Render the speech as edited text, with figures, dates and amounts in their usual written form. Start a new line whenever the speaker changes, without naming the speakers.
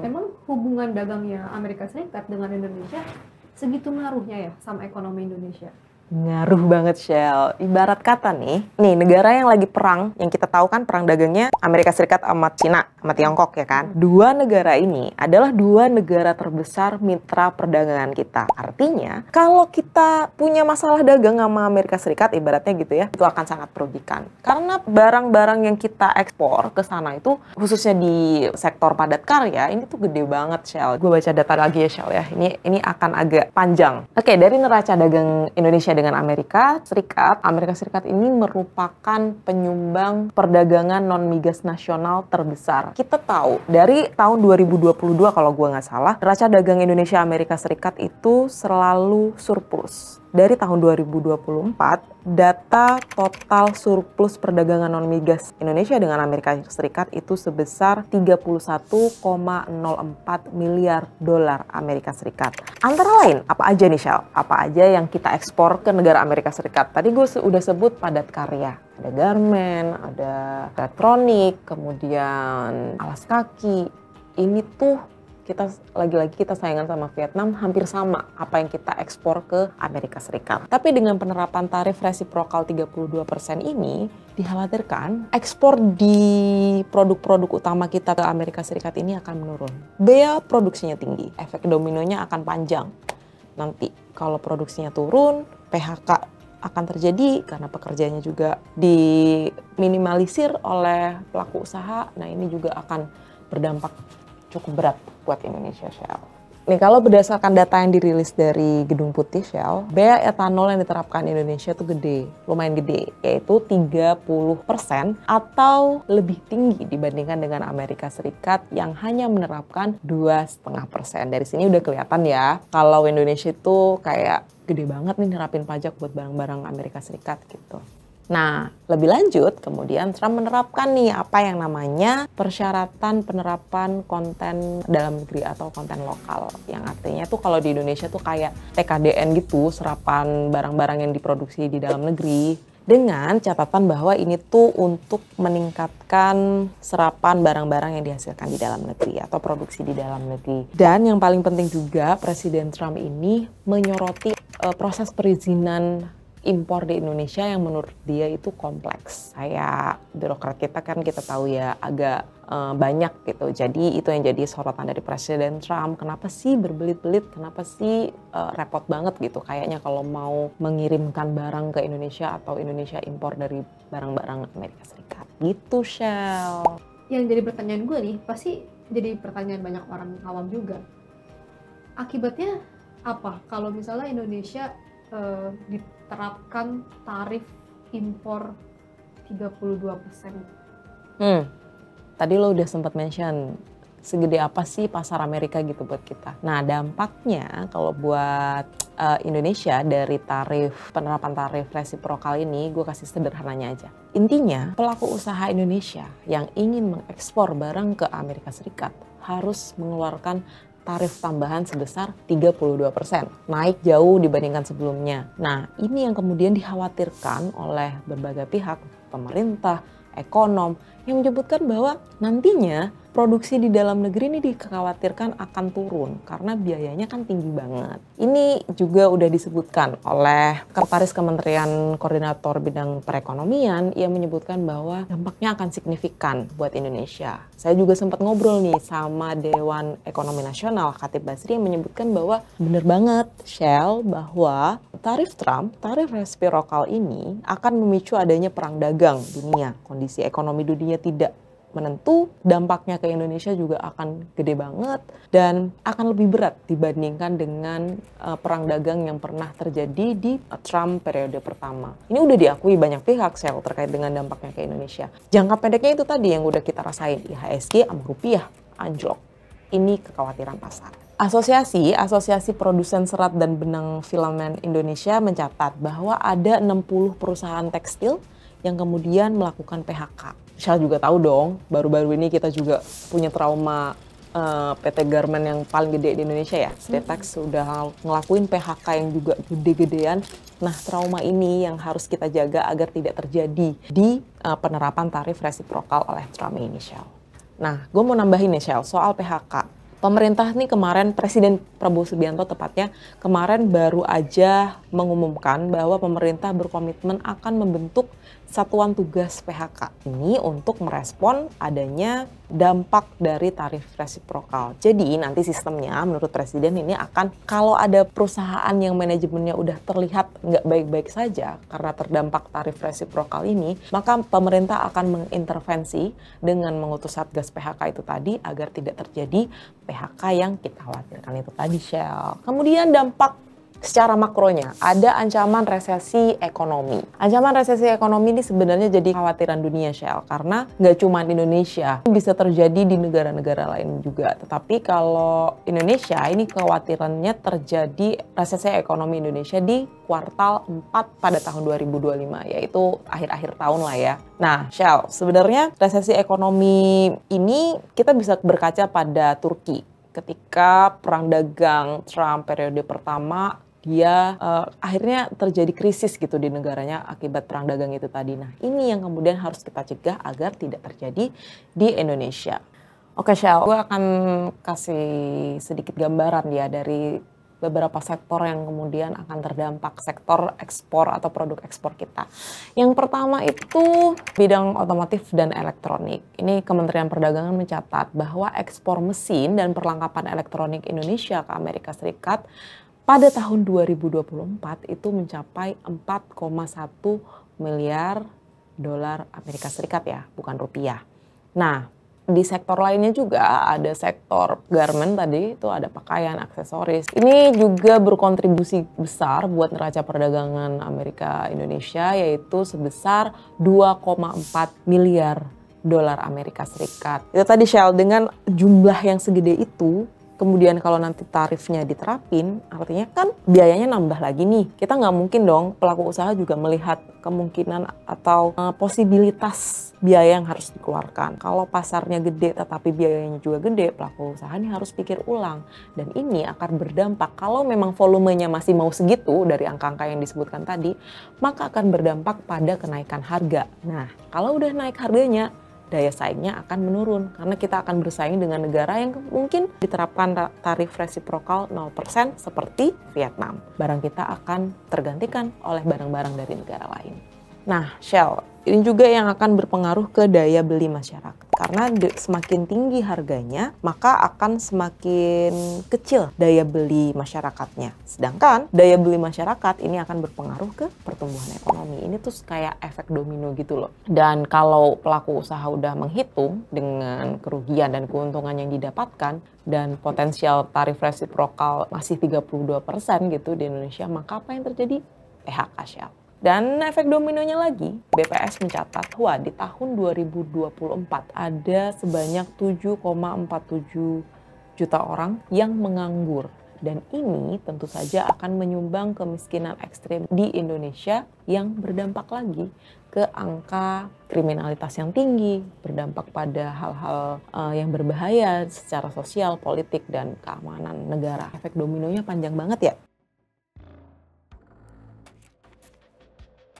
Memang hubungan dagangnya Amerika Serikat dengan Indonesia segitu ngaruhnya ya sama ekonomi Indonesia?
Ngaruh banget, Shell. Ibarat kata nih negara yang lagi perang, yang kita tahu kan perang dagangnya Amerika Serikat sama Cina, sama Tiongkok ya kan. Dua negara ini adalah dua negara terbesar mitra perdagangan kita. Artinya, kalau kita punya masalah dagang sama Amerika Serikat, ibaratnya gitu ya, itu akan sangat merugikan. Karena barang-barang yang kita ekspor ke sana itu, khususnya di sektor padat karya, ini tuh gede banget, Shell. Gue baca data lagi ya, Shell ya. Ini akan agak panjang. Oke, dari neraca dagang Indonesia dengan Amerika Serikat ini merupakan penyumbang perdagangan non-migas nasional terbesar. Kita tahu dari tahun 2022 kalau gue nggak salah, neraca dagang Indonesia Amerika Serikat itu selalu surplus. Dari tahun 2024, data total surplus perdagangan non-migas Indonesia dengan Amerika Serikat itu sebesar 31,04 miliar dolar Amerika Serikat. Antara lain, apa aja nih, Shell? Apa aja yang kita ekspor ke negara Amerika Serikat? Tadi gue udah sebut padat karya. Ada garmen, ada elektronik, kemudian alas kaki. Ini tuh kita saingan sama Vietnam, hampir sama apa yang kita ekspor ke Amerika Serikat. Tapi dengan penerapan tarif resiprokal 32% ini, dikhawatirkan ekspor di produk-produk utama kita ke Amerika Serikat ini akan menurun. Biaya produksinya tinggi, efek dominonya akan panjang. Nanti kalau produksinya turun, PHK akan terjadi karena pekerjaannya juga diminimalisir oleh pelaku usaha. Nah, ini juga akan berdampak cukup berat buat Indonesia, Shell. Nih, kalau berdasarkan data yang dirilis dari Gedung Putih, Shell, bea etanol yang diterapkan Indonesia tuh gede, lumayan gede, yaitu 30% atau lebih tinggi dibandingkan dengan Amerika Serikat yang hanya menerapkan 2,5%. Dari sini udah kelihatan ya, kalau Indonesia itu kayak gede banget nih nerapin pajak buat barang-barang Amerika Serikat gitu. Nah, lebih lanjut, kemudian Trump menerapkan nih apa yang namanya persyaratan penerapan konten dalam negeri atau konten lokal. Yang artinya tuh kalau di Indonesia tuh kayak TKDN gitu, serapan barang-barang yang diproduksi di dalam negeri. Dengan catatan bahwa ini tuh untuk meningkatkan serapan barang-barang yang dihasilkan di dalam negeri atau produksi di dalam negeri. Dan yang paling penting juga, Presiden Trump ini menyoroti proses perizinan impor di Indonesia yang menurut dia itu kompleks. Kayak birokrat kita kan kita tahu ya agak banyak gitu. Jadi itu yang jadi sorotan dari Presiden Trump. Kenapa sih berbelit-belit? Kenapa sih repot banget gitu? Kayaknya kalau mau mengirimkan barang ke Indonesia atau Indonesia impor dari barang-barang Amerika Serikat. Gitu, Shell.
Yang jadi pertanyaan gue nih, pasti jadi pertanyaan banyak orang awam juga. Akibatnya apa kalau misalnya Indonesia diterapkan tarif impor 32%?
Tadi lo udah sempat mention segede apa sih pasar Amerika gitu buat kita. Nah, dampaknya kalau buat Indonesia dari penerapan tarif resiprokal ini, gue kasih sederhananya aja. Intinya, pelaku usaha Indonesia yang ingin mengekspor barang ke Amerika Serikat harus mengeluarkan tarif tambahan sebesar 32%, naik jauh dibandingkan sebelumnya. Nah, ini yang kemudian dikhawatirkan oleh berbagai pihak, pemerintah, ekonom, yang menyebutkan bahwa nantinya produksi di dalam negeri ini dikhawatirkan akan turun karena biayanya kan tinggi banget. Ini juga udah disebutkan oleh Sekretaris Kementerian Koordinator Bidang Perekonomian yang menyebutkan bahwa dampaknya akan signifikan buat Indonesia. Saya juga sempat ngobrol nih sama Dewan Ekonomi Nasional, Khatib Basri, yang menyebutkan bahwa bener banget, Shell, bahwa tarif Trump, tarif resiprokal ini akan memicu adanya perang dagang dunia. Kondisi ekonomi dunia tidak menentu, dampaknya ke Indonesia juga akan gede banget dan akan lebih berat dibandingkan dengan perang dagang yang pernah terjadi di Trump periode pertama. Ini udah diakui banyak pihak, Shell, terkait dengan dampaknya ke Indonesia. Jangka pendeknya itu tadi yang udah kita rasain, IHSG sama rupiah anjlok. Ini kekhawatiran pasar. Asosiasi Produsen Serat dan Benang Filamen Indonesia mencatat bahwa ada 60 perusahaan tekstil yang kemudian melakukan PHK. Shell juga tahu dong, baru-baru ini kita juga punya trauma PT Garmen yang paling gede di Indonesia ya. Sritex sudah ngelakuin PHK yang juga gede-gedean. Nah, trauma ini yang harus kita jaga agar tidak terjadi di penerapan tarif resiprokal oleh Trump ini, Shell. Nah, gue mau nambahin nih, Shell, soal PHK. Pemerintah nih kemarin, Presiden Prabowo Subianto tepatnya, kemarin baru aja mengumumkan bahwa pemerintah berkomitmen akan membentuk Satuan Tugas PHK ini untuk merespon adanya dampak dari tarif resiprokal. Jadi nanti sistemnya menurut Presiden ini akan, kalau ada perusahaan yang manajemennya udah terlihat nggak baik-baik saja karena terdampak tarif resiprokal ini, maka pemerintah akan mengintervensi dengan mengutus Satgas PHK itu tadi agar tidak terjadi PHK yang kita khawatirkan itu tadi, Shell. Kemudian dampak secara makronya, ada ancaman resesi ekonomi. Ancaman resesi ekonomi ini sebenarnya jadi khawatiran dunia, Shell, karena nggak cuma Indonesia, bisa terjadi di negara-negara lain juga. Tetapi kalau Indonesia, ini kekhawatirannya terjadi resesi ekonomi Indonesia di kuartal 4 pada tahun 2025, yaitu akhir-akhir tahun lah ya. Nah, Shell, sebenarnya resesi ekonomi ini kita bisa berkaca pada Turki. Ketika perang dagang Trump periode pertama, dia akhirnya terjadi krisis gitu di negaranya akibat perang dagang itu tadi. Nah, ini yang kemudian harus kita cegah agar tidak terjadi di Indonesia. Oke, Shell, gue akan kasih sedikit gambaran ya dari beberapa sektor yang kemudian akan terdampak, sektor ekspor atau produk ekspor kita. Yang pertama itu bidang otomotif dan elektronik. Ini Kementerian Perdagangan mencatat bahwa ekspor mesin dan perlengkapan elektronik Indonesia ke Amerika Serikat pada tahun 2024 itu mencapai 4,1 miliar dolar Amerika Serikat ya, bukan rupiah. Nah, di sektor lainnya juga ada sektor garment tadi, itu ada pakaian, aksesoris. Ini juga berkontribusi besar buat neraca perdagangan Amerika Indonesia, yaitu sebesar 2,4 miliar dolar Amerika Serikat. Itu tadi, Shell, dengan jumlah yang segede itu, kemudian kalau nanti tarifnya diterapin, artinya kan biayanya nambah lagi nih. Kita nggak mungkin dong, pelaku usaha juga melihat kemungkinan atau posibilitas biaya yang harus dikeluarkan. Kalau pasarnya gede tetapi biayanya juga gede, pelaku usaha ini harus pikir ulang. Dan ini akan berdampak, kalau memang volumenya masih mau segitu dari angka-angka yang disebutkan tadi, maka akan berdampak pada kenaikan harga. Nah, kalau udah naik harganya, daya saingnya akan menurun karena kita akan bersaing dengan negara yang mungkin diterapkan tarif resiprokal 0% seperti Vietnam. Barang kita akan tergantikan oleh barang-barang dari negara lain. Nah, Shell, ini juga yang akan berpengaruh ke daya beli masyarakat. Karena semakin tinggi harganya, maka akan semakin kecil daya beli masyarakatnya. Sedangkan daya beli masyarakat ini akan berpengaruh ke pertumbuhan ekonomi. Ini tuh kayak efek domino gitu loh. Dan kalau pelaku usaha udah menghitung dengan kerugian dan keuntungan yang didapatkan, dan potensial tarif resiprokal masih 32% gitu di Indonesia, maka apa yang terjadi? PHK, Shell. Dan efek dominonya lagi, BPS mencatat bahwa di tahun 2024 ada sebanyak 7,47 juta orang yang menganggur. Dan ini tentu saja akan menyumbang kemiskinan ekstrim di Indonesia yang berdampak lagi ke angka kriminalitas yang tinggi, berdampak pada hal-hal yang berbahaya secara sosial, politik, dan keamanan negara. Efek dominonya panjang banget ya.